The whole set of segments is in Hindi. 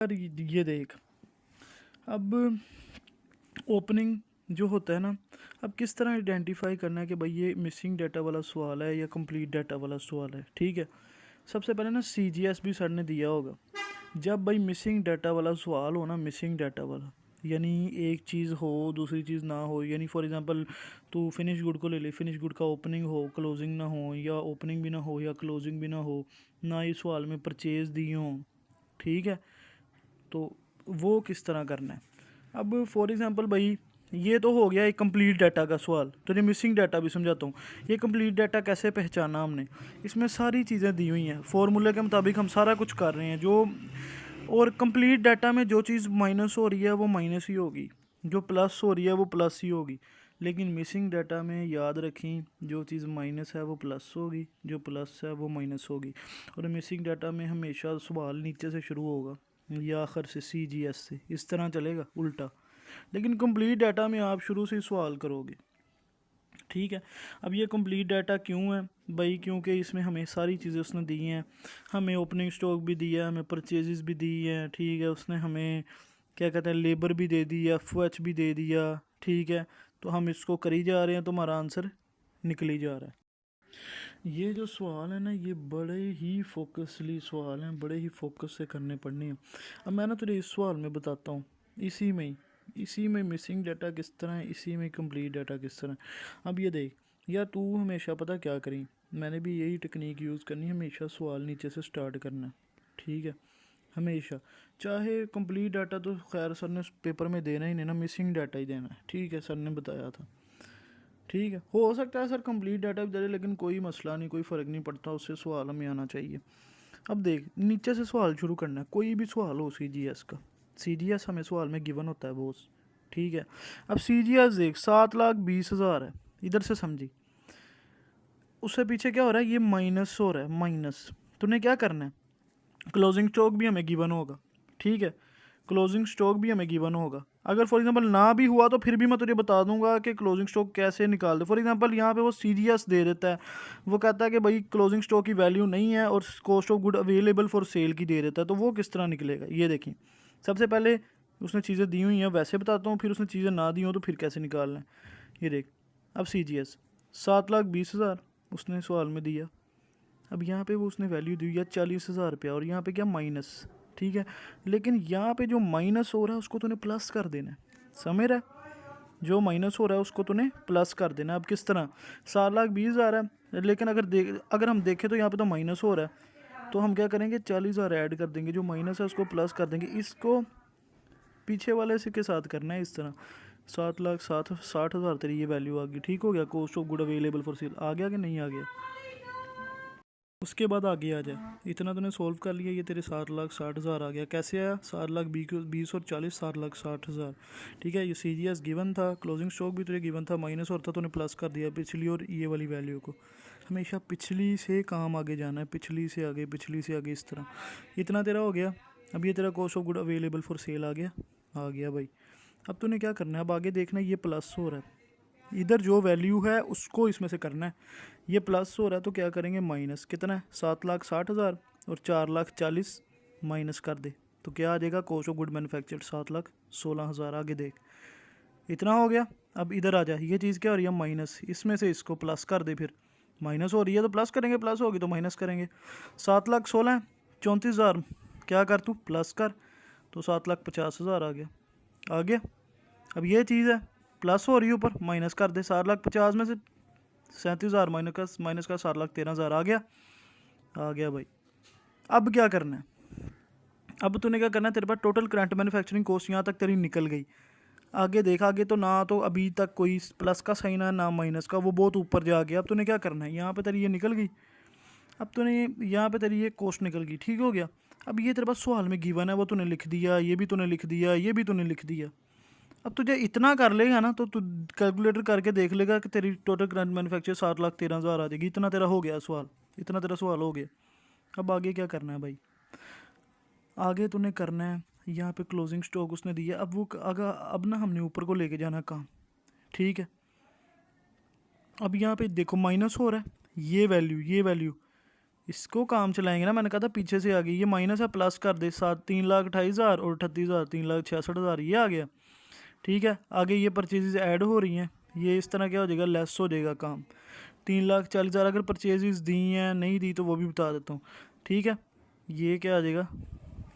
यार ये देख, अब ओपनिंग जो होता है ना, अब किस तरह आइडेंटिफाई करना है कि भाई ये मिसिंग डाटा वाला सवाल है या कंप्लीट डाटा वाला सवाल है। ठीक है, सबसे पहले ना CGS भी सर ने दिया होगा। जब भाई मिसिंग डाटा वाला सवाल हो ना, मिसिंग डाटा वाला यानी एक चीज़ हो दूसरी चीज़ ना हो, यानी फॉर एग्जांपल तू फिनिश गुड को ले ले, फिनिश गुड का ओपनिंग हो क्लोजिंग ना हो, या ओपनिंग भी ना हो या क्लोजिंग भी ना हो, ना ही सवाल में परचेज दी हो। ठीक है, तो वो किस तरह करना है। अब फॉर एग्जांपल भाई ये तो हो गया एक कंप्लीट डाटा का सवाल, तो ये मिसिंग डाटा भी समझाता हूँ। ये कंप्लीट डाटा कैसे पहचाना हमने, इसमें सारी चीज़ें दी हुई हैं, फॉर्मूले के मुताबिक हम सारा कुछ कर रहे हैं जो। और कंप्लीट डाटा में जो चीज़ माइनस हो रही है वो माइनस ही होगी, जो प्लस हो रही है वो प्लस ही होगी। लेकिन मिसिंग डाटा में याद रखें, जो चीज़ माइनस है वो प्लस होगी, जो प्लस है वो माइनस होगी। और मिसिंग डाटा में हमेशा सवाल नीचे से शुरू होगा या आखिर से CGS से, इस तरह चलेगा उल्टा। लेकिन कंप्लीट डाटा में आप शुरू से ही सवाल करोगे। ठीक है, अब ये कंप्लीट डाटा क्यों है भाई, क्योंकि इसमें हमें सारी चीज़ें उसने दी हैं। हमें ओपनिंग स्टॉक भी दिया है, हमें परचेजेस भी दी हैं। ठीक है, उसने हमें क्या कहते हैं लेबर भी दे दी, FOH भी दे दिया। ठीक है, तो हम इसको कर ही जा रहे हैं तो हमारा आंसर निकल ही जा रहा है। ये जो सवाल है ना, ये बड़े ही फोकसली सवाल हैं, बड़े ही फोकस से करने पड़ने हैं। अब मैं ना तुझे इस सवाल में बताता हूँ, इसी में मिसिंग डाटा किस तरह है, इसी में कंप्लीट डाटा किस तरह है। अब ये देख यार, तू हमेशा पता क्या करी, मैंने भी यही टेक्निक यूज़ करनी है, हमेशा सवाल नीचे से स्टार्ट करना है। ठीक है, हमेशा, चाहे कंप्लीट डाटा तो खैर सर ने पेपर में देना ही नहीं ना, मिसिंग डाटा ही देना है। ठीक है, सर ने बताया था। ठीक है, हो सकता है सर कंप्लीट डाटा भी दे दे, लेकिन कोई मसला नहीं, कोई फ़र्क नहीं पड़ता, उससे सवाल हमें आना चाहिए। अब देख, नीचे से सवाल शुरू करना है, कोई भी सवाल हो CGS का। CGS हमें सवाल में गिवन होता है बॉस। ठीक है, अब CGS देख 7,20,000 है, इधर से समझी। उससे पीछे क्या हो रहा है, ये माइनस हो रहा है, माइनस। तूने क्या करना है, क्लोजिंग स्टॉक भी हमें गिवन होगा। ठीक है, क्लोजिंग स्टॉक भी हमें गिवन होगा। अगर फॉर एग्जांपल ना भी हुआ तो फिर भी मैं तुझे बता दूंगा कि क्लोजिंग स्टॉक कैसे निकाल दे। फॉर एग्जांपल यहाँ पे वो CGS दे देता है, वो कहता है कि भाई क्लोजिंग स्टॉक की वैल्यू नहीं है और cost of good available for cell की दे देता है, तो वो किस तरह निकलेगा ये देखिए। सबसे पहले उसने चीज़ें दी हुई हैं वैसे बताता हूँ, फिर उसने चीज़ें ना दी हो तो फिर कैसे निकालना है। ये देख, अब CGS 7,20,000 उसने सवाल में दिया। अब यहाँ पे वो उसने वैल्यू दी है 40,000 रुपया, और यहाँ पे क्या माइनस। ठीक है, लेकिन यहाँ पे जो माइनस हो रहा है उसको तूने प्लस कर देना है, समझ रहा है। जो माइनस हो रहा है उसको तूने प्लस कर देना है। अब किस तरह, 7,20,000 है, लेकिन अगर हम देखें तो यहाँ पे तो माइनस हो रहा है, तो हम क्या करेंगे 40,000 ऐड कर देंगे, जो माइनस है उसको प्लस कर देंगे। इसको पीछे वाले से के साथ करना है इस तरह। 7,60,000 तेरी ये वैल्यू आ गई। ठीक हो गया, cost of good available for sale आ गया कि नहीं आ गया। उसके बाद आगे आ जाए, इतना तूने सोल्व कर लिया, ये तेरे 7,60,000 आ गया। कैसे आया, 7,20,20 और 40, 7,60,000। ठीक है, ये CGS गिवन था, क्लोजिंग स्टॉक भी तुझे गिवन था, माइनस और था तूने प्लस कर दिया पिछली और ये वाली वैल्यू को। हमेशा पिछली से काम आगे जाना है, पिछली से आगे, पिछली से आगे, इस तरह। इतना तेरा हो गया। अब ये तेरा cost of good available for sale आ गया भाई। अब तूने क्या करना है, अब आगे देखना है, ये प्लस हो रहा है, इधर जो वैल्यू है उसको इसमें से करना है। ये प्लस हो रहा है तो क्या करेंगे, माइनस। कितना है, 7,60,000 और 4,40,000 माइनस कर दे, तो क्या आ जाएगा, कॉस्ट ऑफ गुड मैन्युफैक्चर्ड 7,16,000। आगे देख, इतना हो गया। अब इधर आ जा, ये चीज़ क्या हो रही है, माइनस, इसमें से इसको प्लस कर दे। फिर माइनस हो रही है तो प्लस करेंगे, प्लस होगी तो माइनस करेंगे। 7,16,000 34,000 क्या कर तू, प्लस कर, तो 7,50,000 आ गया। आ गया, अब ये चीज़ है, प्लस हो रही है ऊपर, माइनस कर दे। 7,50,000 में से 37,000 माइनस का 7,13,000 आ गया भाई। अब क्या करना है, अब तूने क्या करना है, तेरे पास टोटल करंट मैन्युफैक्चरिंग कॉस्ट यहाँ तक तेरी निकल गई। आगे देख, आगे तो ना तो अभी तक कोई प्लस का साइन है ना माइनस का, वो बहुत ऊपर जा गया। अब तूने क्या करना है, यहाँ पे तेरी ये निकल गई। अब तूने यहाँ पे तेरी ये कॉस्ट निकल गई। ठीक हो गया, अब ये तेरे पास सवाल में गिवन है, वो तूने लिख दिया, ये भी तूने लिख दिया, ये भी तूने लिख दिया। अब तुझे इतना कर लेगा ना तो तू कैलकुलेटर करके देख लेगा कि तेरी टोटल करंट मैन्युफैक्चर 7,13,000 आ जाएगी। इतना तेरा हो गया सवाल, इतना तेरा सवाल हो गया। अब आगे क्या करना है भाई, आगे तूने करना है, यहाँ पे क्लोजिंग स्टॉक उसने दिया। अब वो अगर अब ना हमने ऊपर को लेके जाना काम। ठीक है, अब यहाँ पे देखो माइनस हो रहा है, ये वैल्यू इसको काम चलाएंगे ना, मैंने कहा था पीछे से आ गई, ये माइनस है प्लस कर दे, 3,28,000 और 38,000, 3,66,000 ये आ गया। ठीक है, आगे ये परचेजेज ऐड हो रही हैं, ये इस तरह क्या हो जाएगा, लेस हो जाएगा काम। 3,40,000 अगर परचेजेस दी हैं, नहीं दी तो वो भी बता देता हूँ। ठीक है, ये क्या आ जाएगा,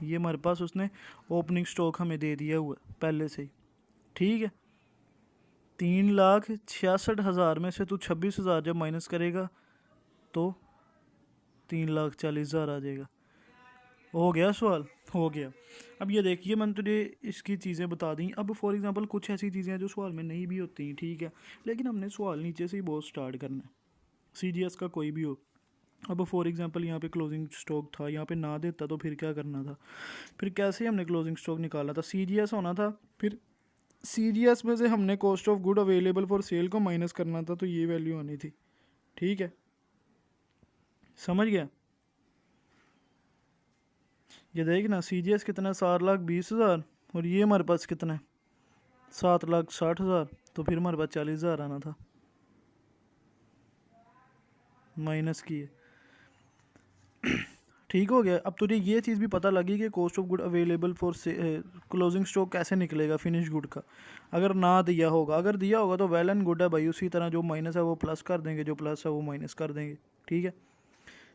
ये हमारे पास उसने ओपनिंग स्टॉक हमें दे दिया हुआ है पहले से ही। ठीक है, 3,66,000 में से तू 26,000 जब माइनस करेगा तो 3,40,000 आ जाएगा। हो गया सवाल, हो गया। अब ये देखिए, मैंने तुझे इसकी चीज़ें बता दी। अब फॉर एग्जांपल कुछ ऐसी चीज़ें हैं जो सवाल में नहीं भी होती, ठीक है, लेकिन हमने सवाल नीचे से ही बहुत स्टार्ट करना है, सीजीएस का कोई भी हो। अब फॉर एग्जांपल यहाँ पे क्लोजिंग स्टॉक था, यहाँ पे ना देता तो फिर क्या करना था, फिर कैसे हमने क्लोजिंग स्टॉक निकाला था, सीजीएस होना था, फिर सीजीएस में से हमने cost of good available for cell को माइनस करना था, तो ये वैल्यू आनी थी। ठीक है, समझ गया। ये देखना सीजीएस कितना है, 7,20,000, और ये हमारे पास कितना है, 7,60,000, तो फिर हमारे पास 40,000 आना था, माइनस किए। ठीक हो गया। अब तुझे ये चीज़ भी पता लगी कि cost of good available for closing stock कैसे निकलेगा फिनिश गुड का, अगर ना दिया होगा। अगर दिया होगा तो वेल एंड गुड है भाई, उसी तरह जो माइनस है वो प्लस कर देंगे, जो प्लस है वो माइनस कर देंगे। ठीक है,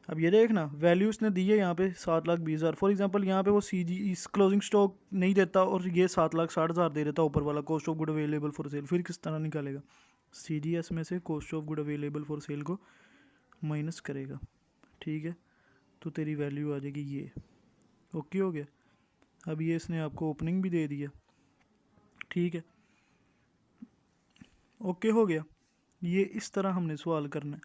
अब ये देखना वैल्यू उसने दी है यहाँ पे 7,20,000। फॉर एग्जांपल यहाँ पे वो इस क्लोजिंग स्टॉक नहीं देता और ये 7,60,000 दे देता ऊपर वाला cost of good available for cell, फिर किस तरह निकालेगा, सीजीएस में से cost of good available for cell को माइनस करेगा। ठीक है, तो तेरी वैल्यू आ जाएगी ये। ओके हो गया। अब ये इसने आपको ओपनिंग भी दे दिया। ठीक है, ओके हो गया। ये इस तरह हमने सवाल करना है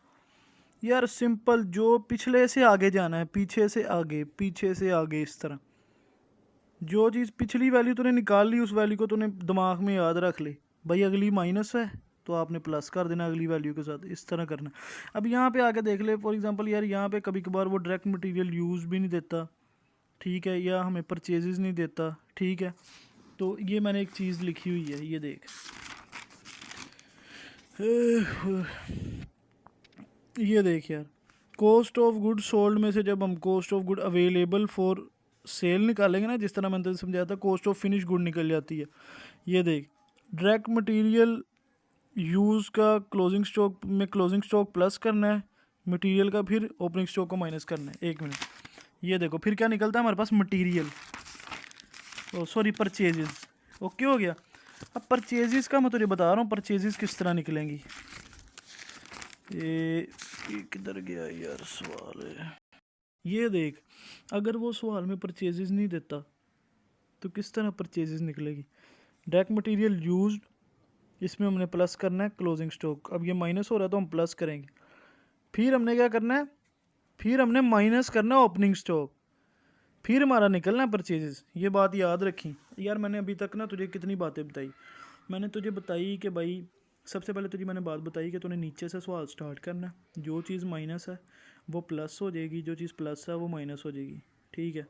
यार, सिंपल, जो पिछले से आगे जाना है, पीछे से आगे, पीछे से आगे, इस तरह। जो चीज़ पिछली वैल्यू तूने निकाल ली उस वैल्यू को तूने दिमाग में याद रख ली भाई, अगली माइनस है तो आपने प्लस कर देना अगली वैल्यू के साथ, इस तरह करना। अब यहाँ पे आके देख ले, फॉर एग्जांपल यार यहाँ पे कभी कभार वो डायरेक्ट मटेरियल यूज़ भी नहीं देता, ठीक है, या हमें परचेजेस नहीं देता। ठीक है, तो ये मैंने एक चीज़ लिखी हुई है, ये देख, ये देख यार, कॉस्ट ऑफ गुड सोल्ड में से जब हम cost of good available for cell निकालेंगे ना, जिस तरह मैंने तुझे समझाया था, कॉस्ट ऑफ फिनिश गुड निकल जाती है। ये देख, डायरेक्ट मटेरियल यूज़ का क्लोजिंग स्टॉक में क्लोजिंग स्टॉक प्लस करना है मटेरियल का, फिर ओपनिंग स्टॉक को माइनस करना है। एक मिनट, ये देखो फिर क्या निकलता है हमारे पास, मटेरियल, सॉरी परचेजेस। ओके हो गया। अब परचेजेस का मैं तुझे बता रहा हूँ परचेजेस किस तरह निकलेंगी। ये किधर गया यार सवाल है, ये देख, अगर वो सवाल में परचेजेस नहीं देता तो किस तरह परचेजेस निकलेगी, डायरेक्ट मटेरियल यूज्ड, इसमें हमने प्लस करना है क्लोजिंग स्टॉक। अब ये माइनस हो रहा है तो हम प्लस करेंगे, फिर हमने क्या करना है, फिर हमने माइनस करना है ओपनिंग स्टॉक, फिर हमारा निकलना है परचेजेस। ये बात याद रखी यार, मैंने अभी तक ना तुझे कितनी बातें बताई। मैंने तुझे बताई कि भाई, सबसे पहले तुझे मैंने बात बताई कि तूने नीचे से सवाल स्टार्ट करना है, जो चीज़ माइनस है वो प्लस हो जाएगी, जो चीज़ प्लस है वो माइनस हो जाएगी। ठीक है,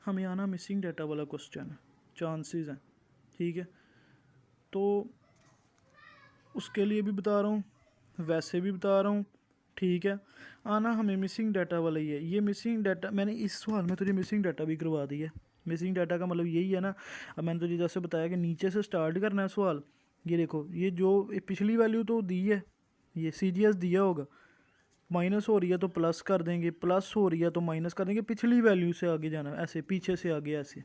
हमें आना मिसिंग डाटा वाला क्वेश्चन है, चांसेस हैं। ठीक है, तो उसके लिए भी बता रहा हूँ, वैसे भी बता रहा हूँ। ठीक है, आना हमें मिसिंग डाटा वाला ही है। ये मिसिंग डाटा मैंने इस सवाल में तुझे मिसिंग डाटा भी करवा दी है। मिसिंग डाटा का मतलब यही है ना, अब मैंने तुझे जैसे बताया कि नीचे से स्टार्ट करना है सवाल। ये देखो, ये जो पिछली वैल्यू तो दी है, ये सीजीएस दिया होगा, माइनस हो रही है तो प्लस कर देंगे, प्लस हो रही है तो माइनस कर देंगे, पिछली वैल्यू से आगे जाना है, ऐसे पीछे से आगे ऐसे।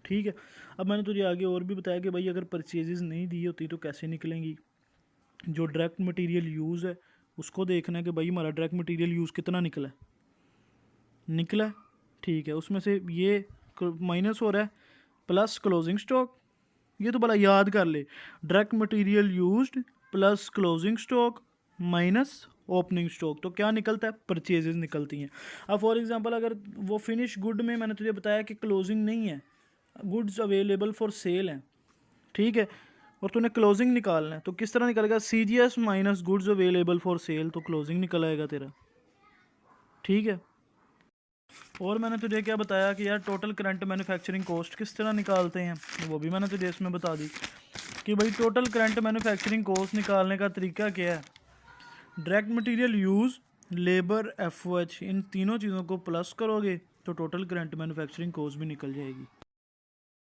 ठीक है, अब मैंने तुझे आगे और भी बताया कि भाई अगर परचेजेस नहीं दी होती तो कैसे निकलेंगी। जो डायरेक्ट मटेरियल यूज़ है उसको देखना है कि भाई हमारा डायरेक्ट मटेरियल यूज़ कितना निकला है। ठीक है, उसमें से ये माइनस हो रहा है, प्लस क्लोजिंग स्टॉक, ये तो भला याद कर ले, direct material used plus closing stock minus opening stock, तो क्या निकलता है, परचेजेस निकलती हैं। अब फॉर एग्जांपल अगर वो फिनिश गुड में मैंने तुझे बताया कि क्लोजिंग नहीं है, गुड्स अवेलेबल फॉर सेल हैं, ठीक है, और तूने क्लोजिंग निकालना है, तो किस तरह निकलेगा, CGS minus goods available for cell, तो क्लोजिंग निकल आएगा तेरा। ठीक है, और मैंने तुझे क्या बताया कि यार टोटल करंट मैन्युफैक्चरिंग कॉस्ट किस तरह निकालते हैं, वो भी मैंने तुझे इसमें बता दी कि भाई टोटल करंट मैन्युफैक्चरिंग कॉस्ट निकालने का तरीका क्या है, direct material use labour F O H, इन तीनों चीज़ों को प्लस करोगे तो टोटल करंट मैन्युफैक्चरिंग कॉस्ट भी निकल जाएगी।